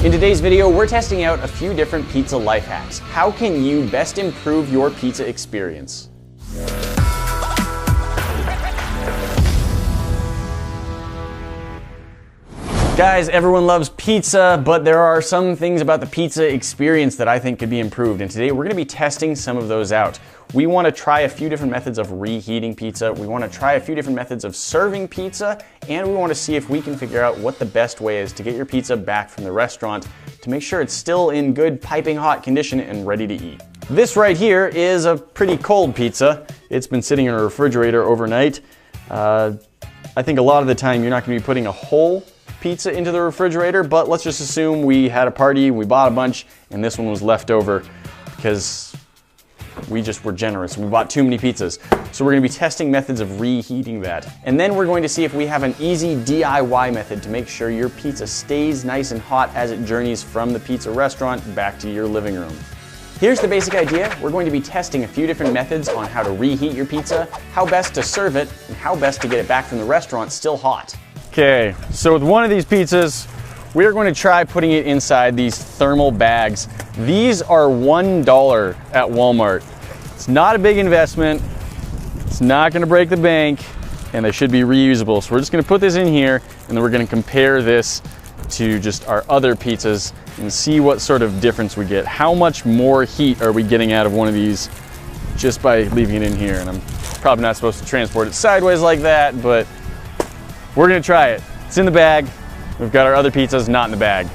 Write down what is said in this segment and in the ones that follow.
In today's video, we're testing out a few different pizza life hacks. How can you best improve your pizza experience? Guys, everyone loves pizza, but there are some things about the pizza experience that I think could be improved, and today we're gonna be testing some of those out. We wanna try a few different methods of reheating pizza, we wanna try a few different methods of serving pizza, and we wanna see if we can figure out what the best way is to get your pizza back from the restaurant to make sure it's still in good piping hot condition and ready to eat. This right here is a pretty cold pizza. It's been sitting in a refrigerator overnight. I think a lot of the time you're not gonna be putting a whole pizza into the refrigerator, but let's just assume we had a party, we bought a bunch, and this one was left over because we just were generous. We bought too many pizzas. So we're gonna be testing methods of reheating that. And then we're going to see if we have an easy DIY method to make sure your pizza stays nice and hot as it journeys from the pizza restaurant back to your living room. Here's the basic idea. We're going to be testing a few different methods on how to reheat your pizza, how best to serve it, and how best to get it back from the restaurant still hot. Okay, so with one of these pizzas, we are going to try putting it inside these thermal bags. These are $1 at Walmart. It's not a big investment, it's not gonna break the bank, and they should be reusable. So we're just gonna put this in here, and then we're gonna compare this to just our other pizzas and see what sort of difference we get. How much more heat are we getting out of one of these just by leaving it in here? And I'm probably not supposed to transport it sideways like that, but we're gonna try it. It's in the bag. We've got our other pizzas not in the bag.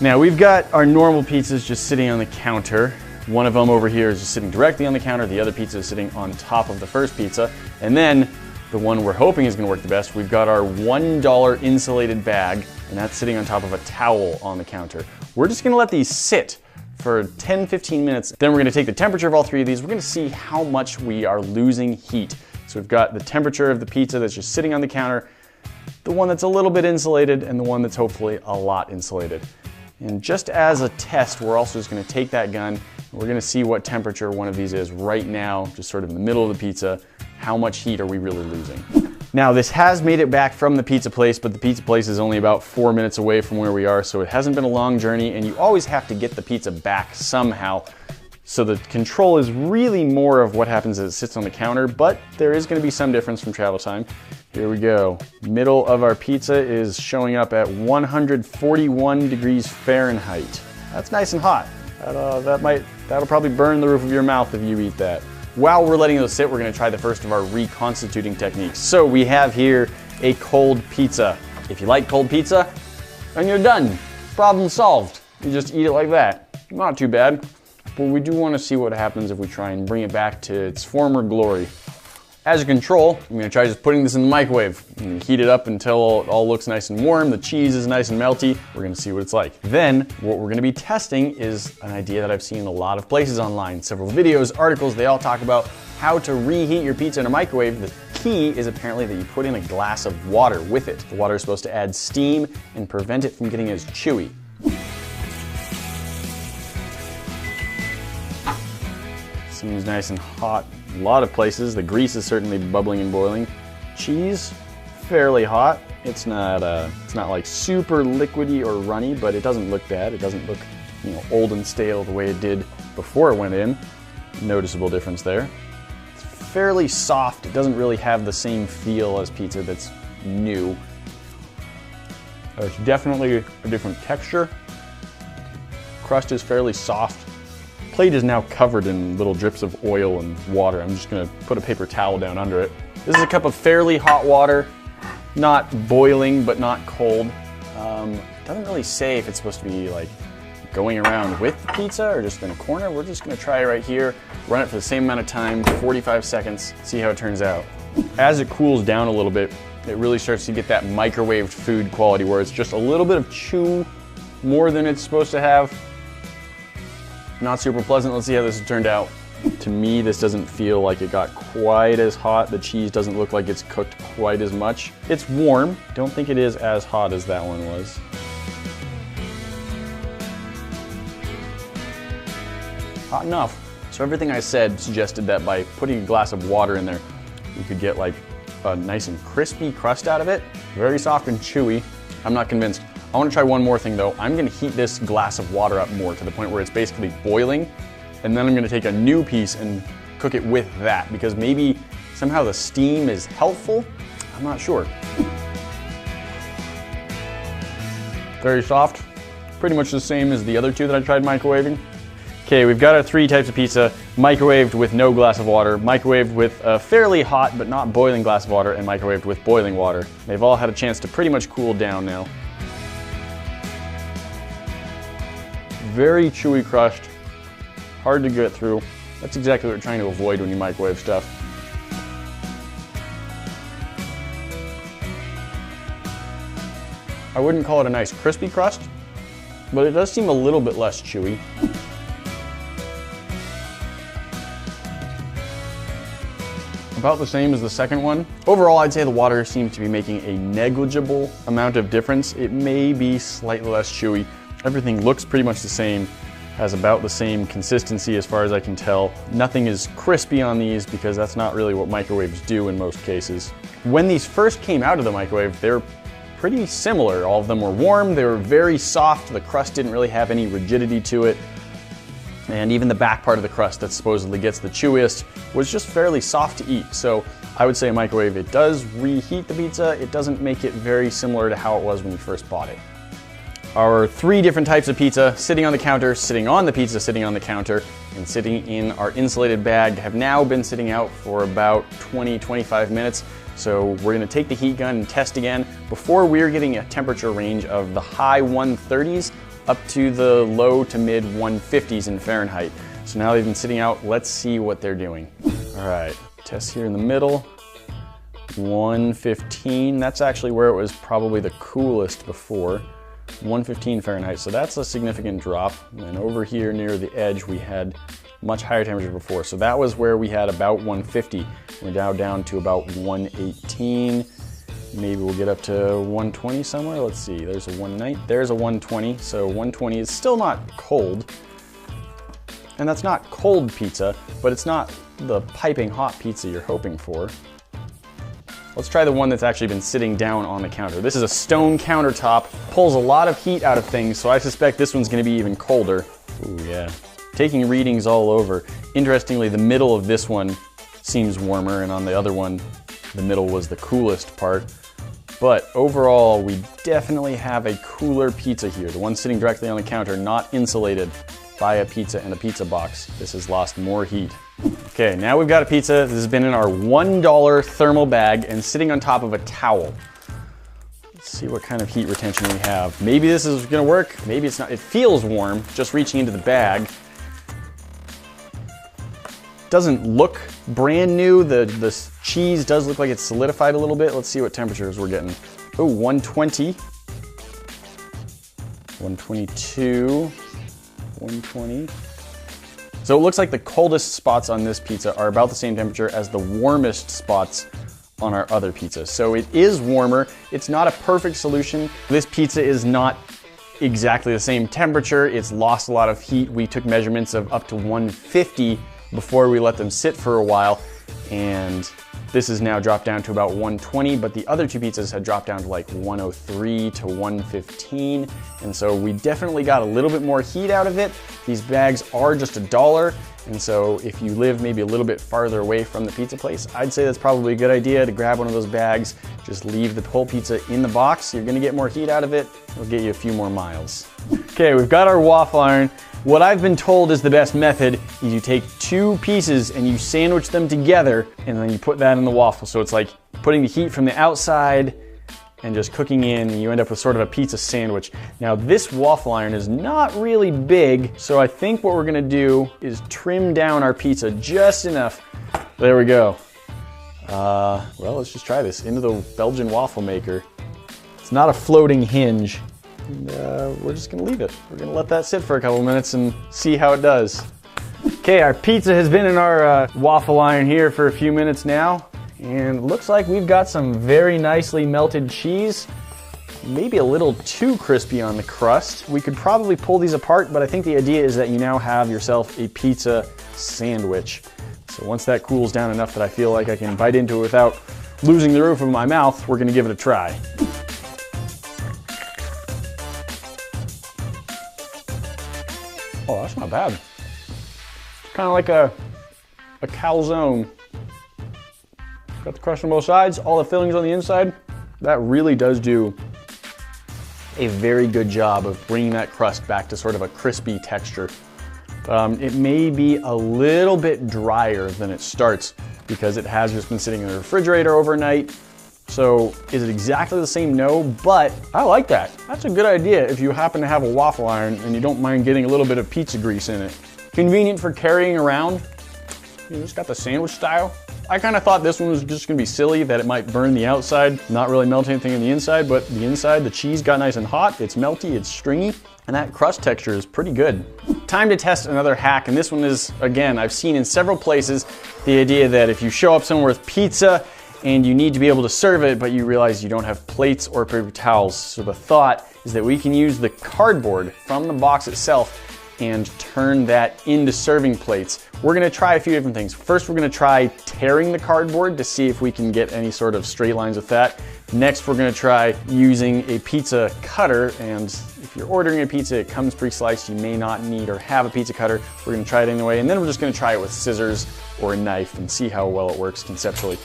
Now we've got our normal pizzas just sitting on the counter. One of them over here is just sitting directly on the counter. The other pizza is sitting on top of the first pizza. And then the one we're hoping is gonna work the best, we've got our $1 insulated bag, and that's sitting on top of a towel on the counter. We're just gonna let these sit for 10-15 minutes. Then we're gonna take the temperature of all three of these. We're gonna see how much we are losing heat. So we've got the temperature of the pizza that's just sitting on the counter, the one that's a little bit insulated, and the one that's hopefully a lot insulated. And just as a test, we're also just gonna take that gun, and we're gonna see what temperature one of these is right now, just sort of in the middle of the pizza. How much heat are we really losing? Now this has made it back from the pizza place, but the pizza place is only about 4 minutes away from where we are, so it hasn't been a long journey, and you always have to get the pizza back somehow. So the control is really more of what happens as it sits on the counter, but there is gonna be some difference from travel time. Here we go. Middle of our pizza is showing up at 141 degrees Fahrenheit. That's nice and hot. That'll probably burn the roof of your mouth if you eat that. While we're letting those sit, we're gonna try the first of our reconstituting techniques. So we have here a cold pizza. If you like cold pizza, then you're done. Problem solved. You just eat it like that. Not too bad. But we do want to see what happens if we try and bring it back to its former glory. As a control, I'm going to try just putting this in the microwave and heat it up until it all looks nice and warm, the cheese is nice and melty. We're going to see what it's like. Then, what we're going to be testing is an idea that I've seen in a lot of places online. Several videos, articles, they all talk about how to reheat your pizza in a microwave. The key is apparently that you put in a glass of water with it. The water is supposed to add steam and prevent it from getting as chewy. Seems nice and hot. A lot of places. The grease is certainly bubbling and boiling. Cheese, fairly hot. It's not like super liquidy or runny, but it doesn't look bad. It doesn't look, old and stale the way it did before it went in. Noticeable difference there. It's fairly soft. It doesn't really have the same feel as pizza that's new. There's definitely a different texture. Crust is fairly soft. Plate is now covered in little drips of oil and water. I'm just gonna put a paper towel down under it. This is a cup of fairly hot water, not boiling, but not cold. Doesn't really say if it's supposed to be like going around with the pizza or just in a corner. We're just gonna try it right here, run it for the same amount of time, 45 seconds, see how it turns out. As it cools down a little bit, it really starts to get that microwaved food quality where it's just a little bit of chew more than it's supposed to have. Not super pleasant. Let's see how this has turned out. To me, this doesn't feel like it got quite as hot. The cheese doesn't look like it's cooked quite as much. It's warm. Don't think it is as hot as that one was. Hot enough. So everything I said suggested that by putting a glass of water in there, you could get like a nice and crispy crust out of it. Very soft and chewy. I'm not convinced. I want to try one more thing though. I'm going to heat this glass of water up more to the point where it's basically boiling, and then I'm going to take a new piece and cook it with that, because maybe somehow the steam is helpful. I'm not sure. Very soft, pretty much the same as the other two that I tried microwaving. Okay, we've got our 3 types of pizza: microwaved with no glass of water, microwaved with a fairly hot but not boiling glass of water, and microwaved with boiling water. They've all had a chance to pretty much cool down now. Very chewy crust, hard to get through. That's exactly what you're trying to avoid when you microwave stuff. I wouldn't call it a nice crispy crust, but it does seem a little bit less chewy. About the same as the second one. Overall, I'd say the water seems to be making a negligible amount of difference. It may be slightly less chewy. Everything looks pretty much the same, has about the same consistency as far as I can tell. Nothing is crispy on these because that's not really what microwaves do in most cases. When these first came out of the microwave, they're pretty similar. All of them were warm, they were very soft, the crust didn't really have any rigidity to it. And even the back part of the crust that supposedly gets the chewiest was just fairly soft to eat. So I would say a microwave, it does reheat the pizza. It doesn't make it very similar to how it was when you first bought it. Our 3 different types of pizza, sitting on the counter, sitting on the pizza, sitting on the counter, and sitting in our insulated bag, have now been sitting out for about 20-25 minutes. So we're gonna take the heat gun and test again. Before, we were getting a temperature range of the high 130s up to the low to mid 150s in Fahrenheit. So now they've been sitting out, let's see what they're doing. All right, test here in the middle, 115. That's actually where it was probably the coolest before. 115 Fahrenheit, so that's a significant drop. And over here near the edge, we had much higher temperature before. So that was where we had about 150. We're now down to about 118. Maybe we'll get up to 120 somewhere. Let's see, there's a 190, there's a 120. So 120 is still not cold. And that's not cold pizza, but it's not the piping hot pizza you're hoping for. Let's try the one that's actually been sitting down on the counter. This is a stone countertop, pulls a lot of heat out of things, so I suspect this one's gonna be even colder. Ooh, yeah. Taking readings all over. Interestingly, the middle of this one seems warmer, and on the other one, the middle was the coolest part. But overall, we definitely have a cooler pizza here. The one sitting directly on the counter, not insulated by a pizza and a pizza box. This has lost more heat. Okay, now we've got a pizza. This has been in our $1 thermal bag and sitting on top of a towel. Let's see what kind of heat retention we have. Maybe this is gonna work, maybe it's not. It feels warm, just reaching into the bag. Doesn't look brand new. The cheese does look like it's solidified a little bit. Let's see what temperatures we're getting. Oh, 120, 122, 120. So it looks like the coldest spots on this pizza are about the same temperature as the warmest spots on our other pizzas. So it is warmer. It's not a perfect solution. This pizza is not exactly the same temperature. It's lost a lot of heat. We took measurements of up to 150 before we let them sit for a while, and this is now dropped down to about 120, but the other 2 pizzas had dropped down to like 103 to 115, and so we definitely got a little bit more heat out of it. These bags are just $1, and so if you live maybe a little bit farther away from the pizza place, I'd say that's probably a good idea to grab one of those bags, just leave the whole pizza in the box. You're gonna get more heat out of it. It'll get you a few more miles. Okay, we've got our waffle iron. What I've been told is the best method is you take 2 pieces and you sandwich them together, and then you put that in the waffle. So it's like putting the heat from the outside and just cooking in, and you end up with sort of a pizza sandwich. Now this waffle iron is not really big, so I think what we're gonna do is trim down our pizza just enough. There we go. Well, let's just try this into the Belgian waffle maker. It's not a floating hinge. And we're just gonna leave it. We're gonna let that sit for a couple minutes and see how it does. Okay, our pizza has been in our waffle iron here for a few minutes now, and it looks like we've got some very nicely melted cheese. Maybe a little too crispy on the crust. We could probably pull these apart, but I think the idea is that you now have yourself a pizza sandwich. So once that cools down enough that I feel like I can bite into it without losing the roof of my mouth, we're gonna give it a try. Oh, that's not bad. It's kind of like a calzone. Got the crust on both sides, all the fillings on the inside. That really does do a very good job of bringing that crust back to sort of a crispy texture. It may be a little bit drier than it starts because it has just been sitting in the refrigerator overnight. So is it exactly the same? No, but I like that. That's a good idea if you happen to have a waffle iron and you don't mind getting a little bit of pizza grease in it. Convenient for carrying around. You just got the sandwich style. I kind of thought this one was just gonna be silly, that it might burn the outside, not really melt anything in the inside, but the inside, the cheese got nice and hot, it's melty, it's stringy, and that crust texture is pretty good. Time to test another hack, and this one is, again, I've seen in several places, the idea that if you show up somewhere with pizza and you need to be able to serve it, but you realize you don't have plates or paper towels. So the thought is that we can use the cardboard from the box itself and turn that into serving plates. We're gonna try a few different things. First, we're gonna try tearing the cardboard to see if we can get any sort of straight lines with that. Next, we're gonna try using a pizza cutter, and if you're ordering a pizza, it comes pre-sliced, you may not need or have a pizza cutter. We're gonna try it anyway, and then we're just gonna try it with scissors or a knife and see how well it works conceptually.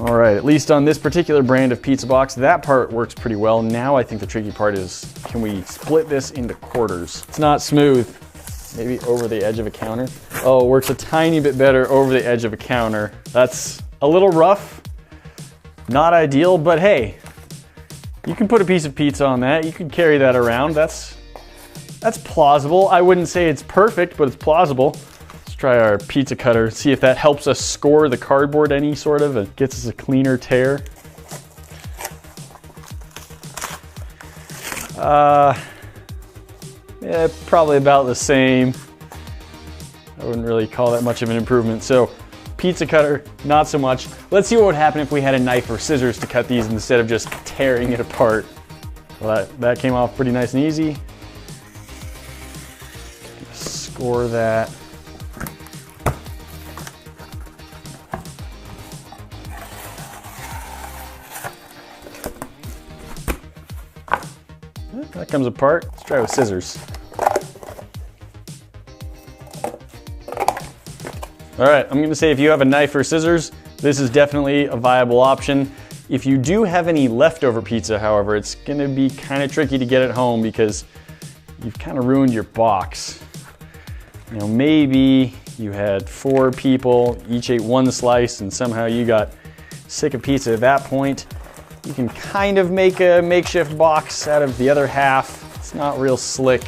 All right, at least on this particular brand of pizza box, that part works pretty well. Now I think the tricky part is, can we split this into quarters? It's not smooth. Maybe over the edge of a counter. Oh, it works a tiny bit better over the edge of a counter. That's a little rough, not ideal, but hey, you can put a piece of pizza on that. You can carry that around. That's plausible. I wouldn't say it's perfect, but it's plausible. Try our pizza cutter, see if that helps us score the cardboard any sort of, it gets us a cleaner tear. Yeah, probably about the same. I wouldn't really call that much of an improvement. So pizza cutter, not so much. Let's see what would happen if we had a knife or scissors to cut these instead of just tearing it apart. Well, that came off pretty nice and easy. Score that. That comes apart. Let's try with scissors. All right, I'm gonna say if you have a knife or scissors, this is definitely a viable option. If you do have any leftover pizza, however, it's gonna be kind of tricky to get it home because you've kind of ruined your box. You know, maybe you had 4 people, each ate 1 slice, and somehow you got sick of pizza at that point. You can kind of make a makeshift box out of the other half. It's not real slick.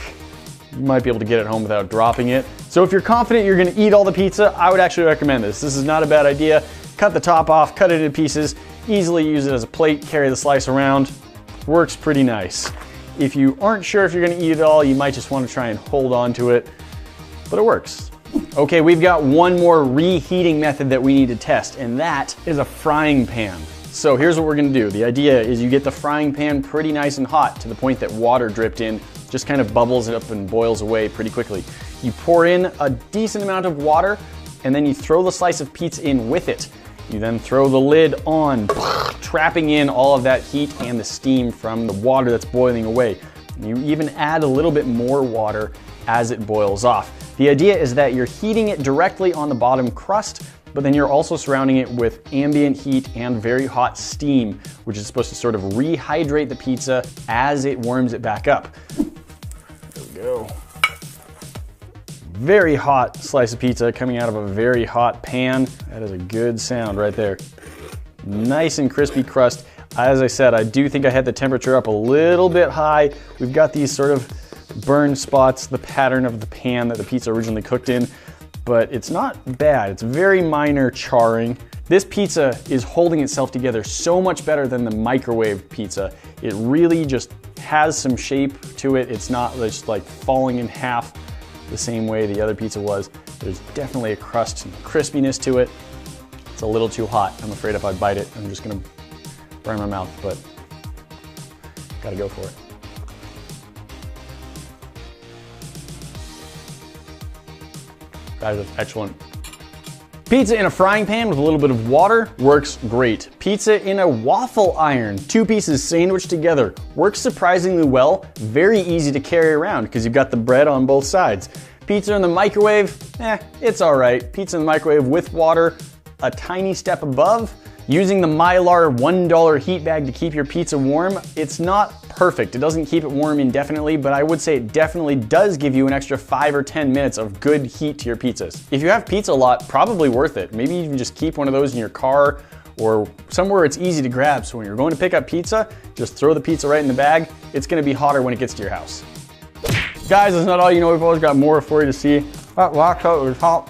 You might be able to get it home without dropping it. So if you're confident you're gonna eat all the pizza, I would actually recommend this. This is not a bad idea. Cut the top off, cut it into pieces, easily use it as a plate, carry the slice around. Works pretty nice. If you aren't sure if you're gonna eat it all, you might just wanna try and hold on to it, but it works. Okay, we've got one more reheating method that we need to test, and that is a frying pan. So here's what we're gonna do. The idea is you get the frying pan pretty nice and hot to the point that water dripped in just kind of bubbles it up and boils away pretty quickly. You pour in a decent amount of water and then you throw the slice of pizza in with it. You then throw the lid on, trapping in all of that heat and the steam from the water that's boiling away. You even add a little bit more water as it boils off. The idea is that you're heating it directly on the bottom crust, but then you're also surrounding it with ambient heat and very hot steam, which is supposed to sort of rehydrate the pizza as it warms it back up. There we go. Very hot slice of pizza coming out of a very hot pan. That is a good sound right there. Nice and crispy crust. As I said, I do think I had the temperature up a little bit high. We've got these sort of burn spots, the pattern of the pan that the pizza originally cooked in, but it's not bad. It's very minor charring. This pizza is holding itself together so much better than the microwave pizza. It really just has some shape to it. It's not just like falling in half the same way the other pizza was. There's definitely a crust and crispiness to it. It's a little too hot. I'm afraid if I bite it, I'm just gonna burn my mouth, but gotta go for it. That is excellent. Pizza in a frying pan with a little bit of water works great. Pizza in a waffle iron, 2 pieces sandwiched together, works surprisingly well, very easy to carry around because you've got the bread on both sides. Pizza in the microwave, it's all right. Pizza in the microwave with water, a tiny step above. Using the Mylar $1 heat bag to keep your pizza warm, it's not perfect. It doesn't keep it warm indefinitely, but I would say it definitely does give you an extra 5 or 10 minutes of good heat to your pizzas. If you have pizza a lot, probably worth it. Maybe you can just keep one of those in your car or somewhere it's easy to grab. So when you're going to pick up pizza, just throw the pizza right in the bag. It's gonna be hotter when it gets to your house. Guys, that's not all you know. We've always got more for you to see. That lactose is hot.